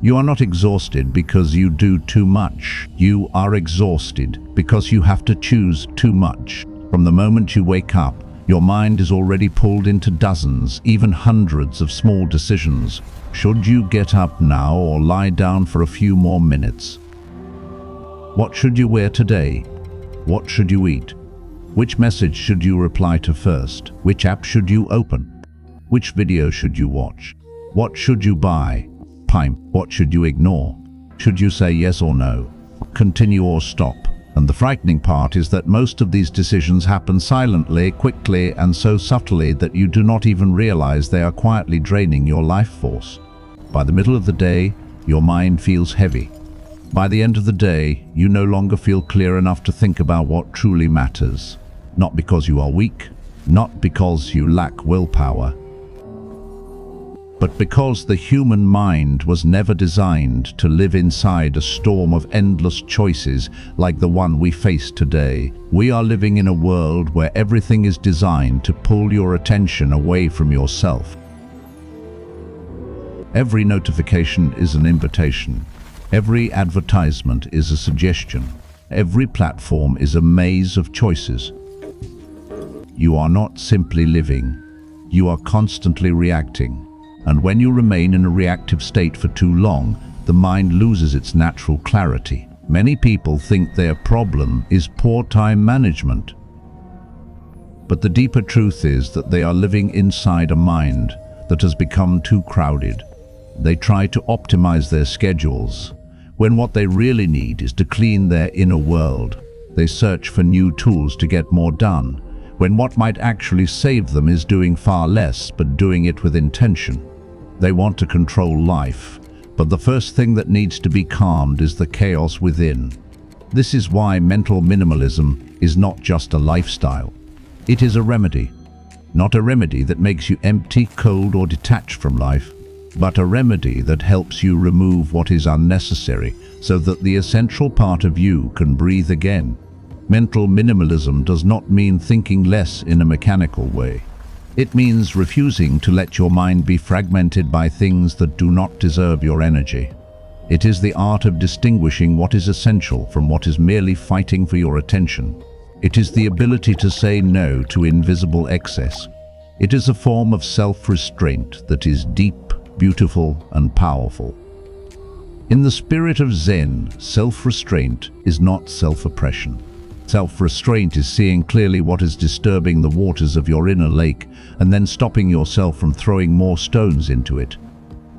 You are not exhausted because you do too much. You are exhausted because you have to choose too much. From the moment you wake up, your mind is already pulled into dozens, even hundreds of small decisions. Should you get up now or lie down for a few more minutes? What should you wear today? What should you eat? Which message should you reply to first? Which app should you open? Which video should you watch? What should you buy? What should you ignore? Should you say yes or no? Continue or stop? And the frightening part is that most of these decisions happen silently, quickly, and so subtly that you do not even realize they are quietly draining your life force. By the middle of the day, your mind feels heavy. By the end of the day, you no longer feel clear enough to think about what truly matters. Not because you are weak, not because you lack willpower, but because the human mind was never designed to live inside a storm of endless choices like the one we face today. We are living in a world where everything is designed to pull your attention away from yourself. Every notification is an invitation. Every advertisement is a suggestion. Every platform is a maze of choices. You are not simply living. You are constantly reacting. And when you remain in a reactive state for too long, the mind loses its natural clarity. Many people think their problem is poor time management. But the deeper truth is that they are living inside a mind that has become too crowded. They try to optimize their schedules, when what they really need is to clean their inner world. They search for new tools to get more done, when what might actually save them is doing far less, but doing it with intention. They want to control life, but the first thing that needs to be calmed is the chaos within. This is why mental minimalism is not just a lifestyle. It is a remedy. Not a remedy that makes you empty, cold, or detached from life, but a remedy that helps you remove what is unnecessary so that the essential part of you can breathe again. Mental minimalism does not mean thinking less in a mechanical way. It means refusing to let your mind be fragmented by things that do not deserve your energy. It is the art of distinguishing what is essential from what is merely fighting for your attention. It is the ability to say no to invisible excess. It is a form of self-restraint that is deep, beautiful, and powerful. In the spirit of Zen, self-restraint is not self-oppression. Self-restraint is seeing clearly what is disturbing the waters of your inner lake and then stopping yourself from throwing more stones into it.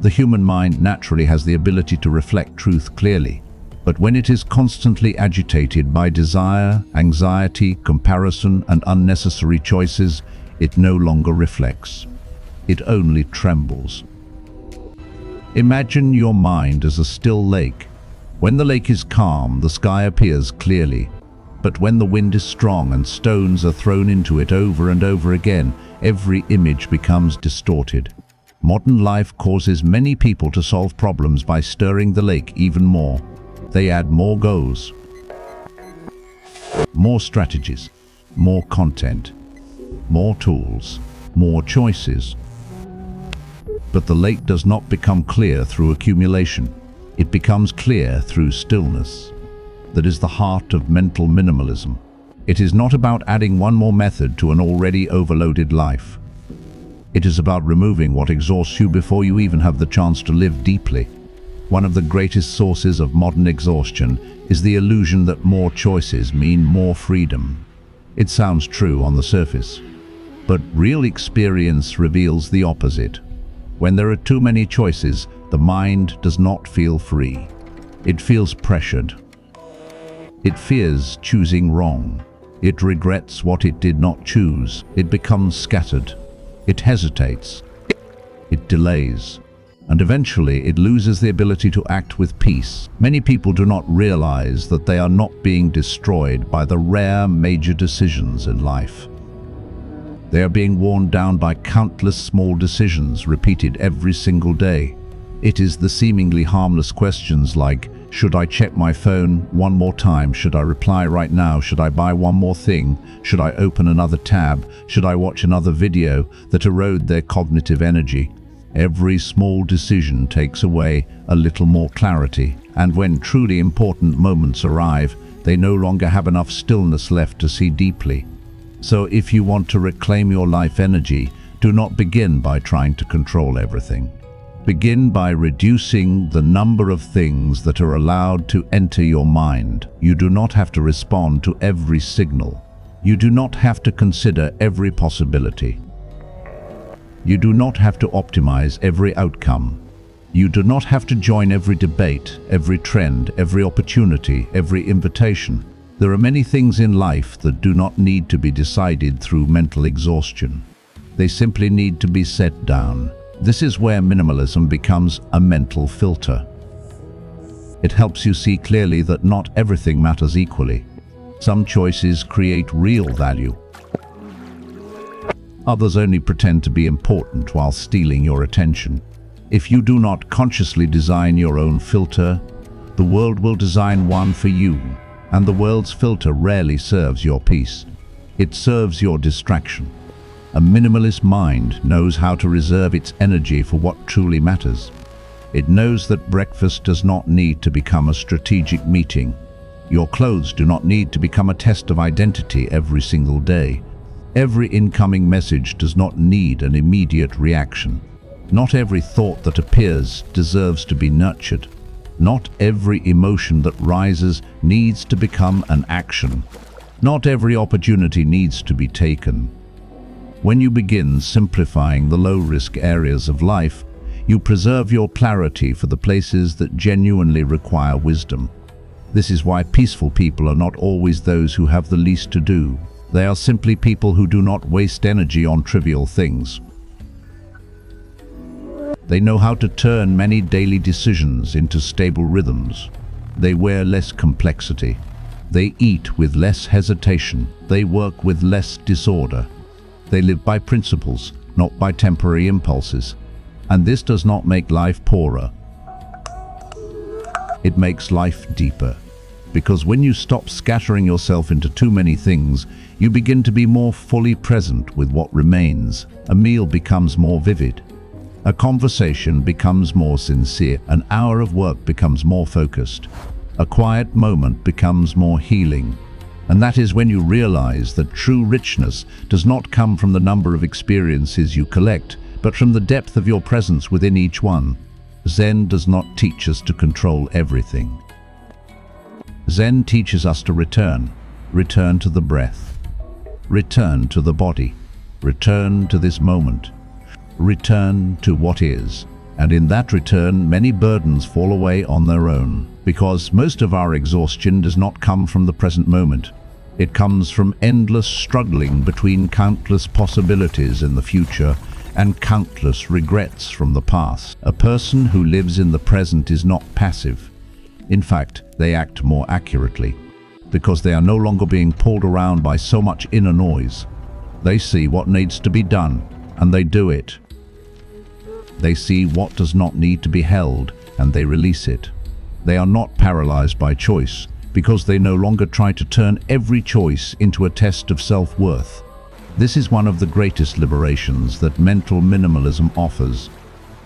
The human mind naturally has the ability to reflect truth clearly, but when it is constantly agitated by desire, anxiety, comparison, and unnecessary choices, it no longer reflects. It only trembles. Imagine your mind as a still lake. When the lake is calm, the sky appears clearly. But when the wind is strong and stones are thrown into it over and over again, every image becomes distorted. Modern life causes many people to solve problems by stirring the lake even more. They add more goals, more strategies, more content, more tools, more choices. But the lake does not become clear through accumulation. It becomes clear through stillness. That is the heart of mental minimalism. It is not about adding one more method to an already overloaded life. It is about removing what exhausts you before you even have the chance to live deeply. One of the greatest sources of modern exhaustion is the illusion that more choices mean more freedom. It sounds true on the surface, but real experience reveals the opposite. When there are too many choices, the mind does not feel free. It feels pressured. It fears choosing wrong. It regrets what it did not choose. It becomes scattered. It hesitates. It delays. And eventually it loses the ability to act with peace. Many people do not realize that they are not being destroyed by the rare major decisions in life. They are being worn down by countless small decisions repeated every single day. It is the seemingly harmless questions like, should I check my phone one more time? Should I reply right now? Should I buy one more thing? Should I open another tab? Should I watch another video? That erode their cognitive energy. Every small decision takes away a little more clarity, and when truly important moments arrive, they no longer have enough stillness left to see deeply. So if you want to reclaim your life energy, do not begin by trying to control everything. Begin by reducing the number of things that are allowed to enter your mind. You do not have to respond to every signal. You do not have to consider every possibility. You do not have to optimize every outcome. You do not have to join every debate, every trend, every opportunity, every invitation. There are many things in life that do not need to be decided through mental exhaustion. They simply need to be set down. This is where minimalism becomes a mental filter. It helps you see clearly that not everything matters equally. Some choices create real value. Others only pretend to be important while stealing your attention. If you do not consciously design your own filter, the world will design one for you, and the world's filter rarely serves your peace. It serves your distraction. A minimalist mind knows how to reserve its energy for what truly matters. It knows that breakfast does not need to become a strategic meeting. Your clothes do not need to become a test of identity every single day. Every incoming message does not need an immediate reaction. Not every thought that appears deserves to be nurtured. Not every emotion that rises needs to become an action. Not every opportunity needs to be taken. When you begin simplifying the low-risk areas of life, you preserve your clarity for the places that genuinely require wisdom. This is why peaceful people are not always those who have the least to do. They are simply people who do not waste energy on trivial things. They know how to turn many daily decisions into stable rhythms. They wear less complexity. They eat with less hesitation. They work with less disorder. They live by principles, not by temporary impulses. And this does not make life poorer. It makes life deeper. Because when you stop scattering yourself into too many things, you begin to be more fully present with what remains. A meal becomes more vivid. A conversation becomes more sincere. An hour of work becomes more focused. A quiet moment becomes more healing. And that is when you realize that true richness does not come from the number of experiences you collect, but from the depth of your presence within each one. Zen does not teach us to control everything. Zen teaches us to return to the breath, return to the body, return to this moment, return to what is. And in that return, many burdens fall away on their own, because most of our exhaustion does not come from the present moment. It comes from endless struggling between countless possibilities in the future and countless regrets from the past. A person who lives in the present is not passive. In fact, they act more accurately, because they are no longer being pulled around by so much inner noise. They see what needs to be done, and they do it. They see what does not need to be held, and they release it. They are not paralyzed by choice, because they no longer try to turn every choice into a test of self-worth. This is one of the greatest liberations that mental minimalism offers.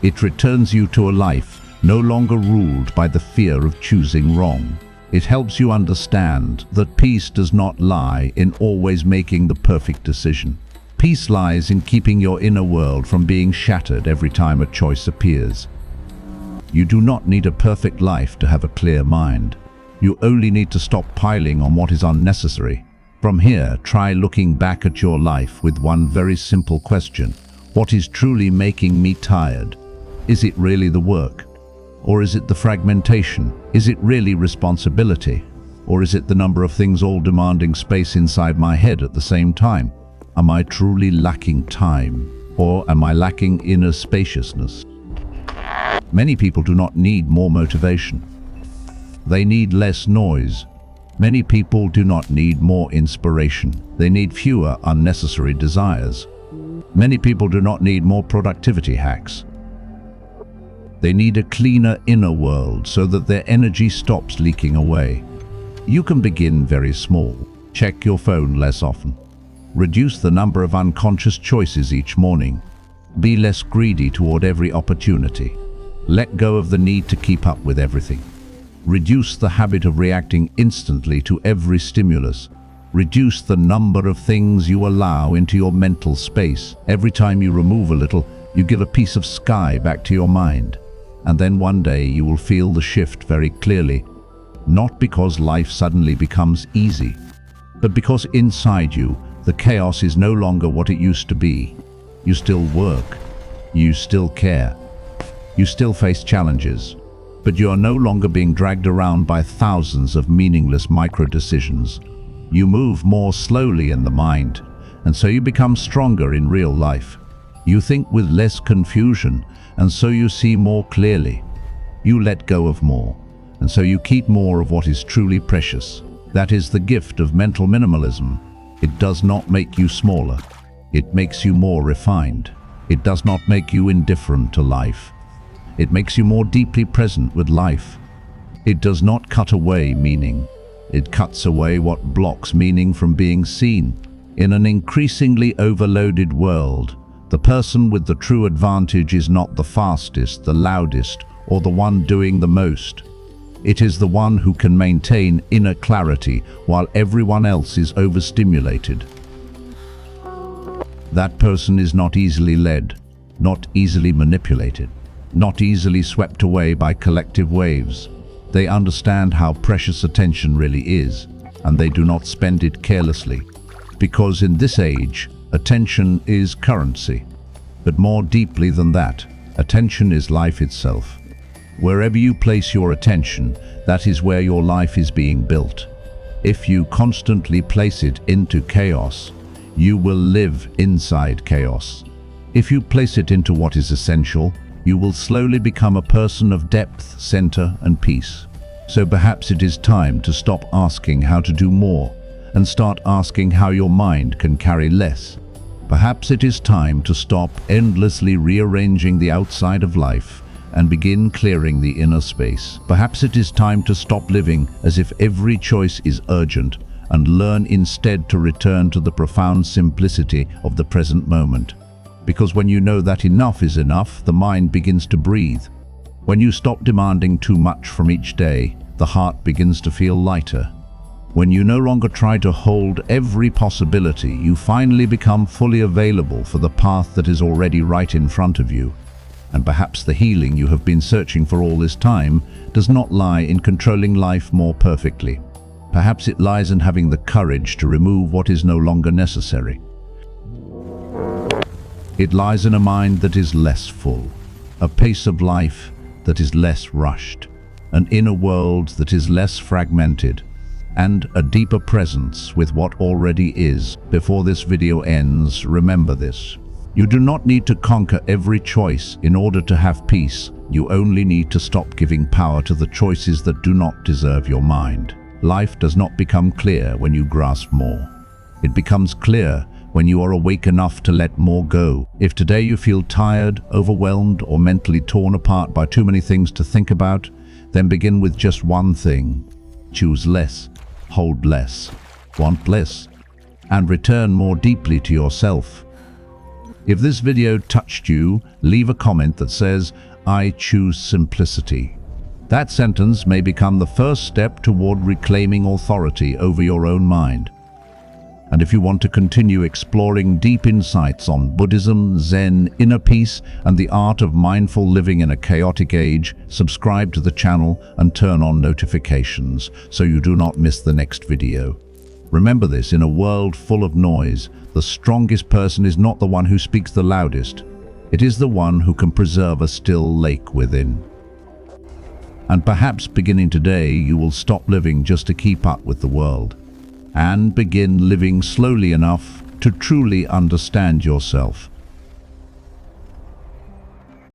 It returns you to a life no longer ruled by the fear of choosing wrong. It helps you understand that peace does not lie in always making the perfect decision. Peace lies in keeping your inner world from being shattered every time a choice appears. You do not need a perfect life to have a clear mind. You only need to stop piling on what is unnecessary. From here, try looking back at your life with one very simple question. What is truly making me tired? Is it really the work? Or is it the fragmentation? Is it really responsibility? Or is it the number of things all demanding space inside my head at the same time? Am I truly lacking time? Or am I lacking inner spaciousness? Many people do not need more motivation. They need less noise. Many people do not need more inspiration. They need fewer unnecessary desires. Many people do not need more productivity hacks. They need a cleaner inner world so that their energy stops leaking away. You can begin very small. Check your phone less often. Reduce the number of unconscious choices each morning. Be less greedy toward every opportunity. Let go of the need to keep up with everything. Reduce the habit of reacting instantly to every stimulus. Reduce the number of things you allow into your mental space. Every time you remove a little, you give a piece of sky back to your mind. And then one day you will feel the shift very clearly. Not because life suddenly becomes easy, but because inside you, the chaos is no longer what it used to be. You still work. You still care. You still face challenges. But you are no longer being dragged around by thousands of meaningless micro-decisions. You move more slowly in the mind, and so you become stronger in real life. You think with less confusion, and so you see more clearly. You let go of more, and so you keep more of what is truly precious. That is the gift of mental minimalism. It does not make you smaller. It makes you more refined. It does not make you indifferent to life. It makes you more deeply present with life. It does not cut away meaning. It cuts away what blocks meaning from being seen. In an increasingly overloaded world, the person with the true advantage is not the fastest, the loudest, or the one doing the most. It is the one who can maintain inner clarity while everyone else is overstimulated. That person is not easily led, not easily manipulated, not easily swept away by collective waves. They understand how precious attention really is, and they do not spend it carelessly. Because in this age, attention is currency. But more deeply than that, attention is life itself. Wherever you place your attention, that is where your life is being built. If you constantly place it into chaos, you will live inside chaos. If you place it into what is essential, you will slowly become a person of depth, center, and peace. So perhaps it is time to stop asking how to do more and start asking how your mind can carry less. Perhaps it is time to stop endlessly rearranging the outside of life and begin clearing the inner space. Perhaps it is time to stop living as if every choice is urgent and learn instead to return to the profound simplicity of the present moment. Because when you know that enough is enough, the mind begins to breathe. When you stop demanding too much from each day, the heart begins to feel lighter. When you no longer try to hold every possibility, you finally become fully available for the path that is already right in front of you. And perhaps the healing you have been searching for all this time does not lie in controlling life more perfectly. Perhaps it lies in having the courage to remove what is no longer necessary. It lies in a mind that is less full, a pace of life that is less rushed, an inner world that is less fragmented, and a deeper presence with what already is. Before this video ends, remember this. You do not need to conquer every choice in order to have peace. You only need to stop giving power to the choices that do not deserve your mind. Life does not become clear when you grasp more. It becomes clear when you are awake enough to let more go. If today you feel tired, overwhelmed, or mentally torn apart by too many things to think about, then begin with just one thing. Choose less, hold less, want less, and return more deeply to yourself. If this video touched you, leave a comment that says, "I choose simplicity." That sentence may become the first step toward reclaiming authority over your own mind. And if you want to continue exploring deep insights on Buddhism, Zen, inner peace, and the art of mindful living in a chaotic age, subscribe to the channel and turn on notifications so you do not miss the next video. Remember this, in a world full of noise, the strongest person is not the one who speaks the loudest. It is the one who can preserve a still lake within. And perhaps beginning today, you will stop living just to keep up with the world and begin living slowly enough to truly understand yourself.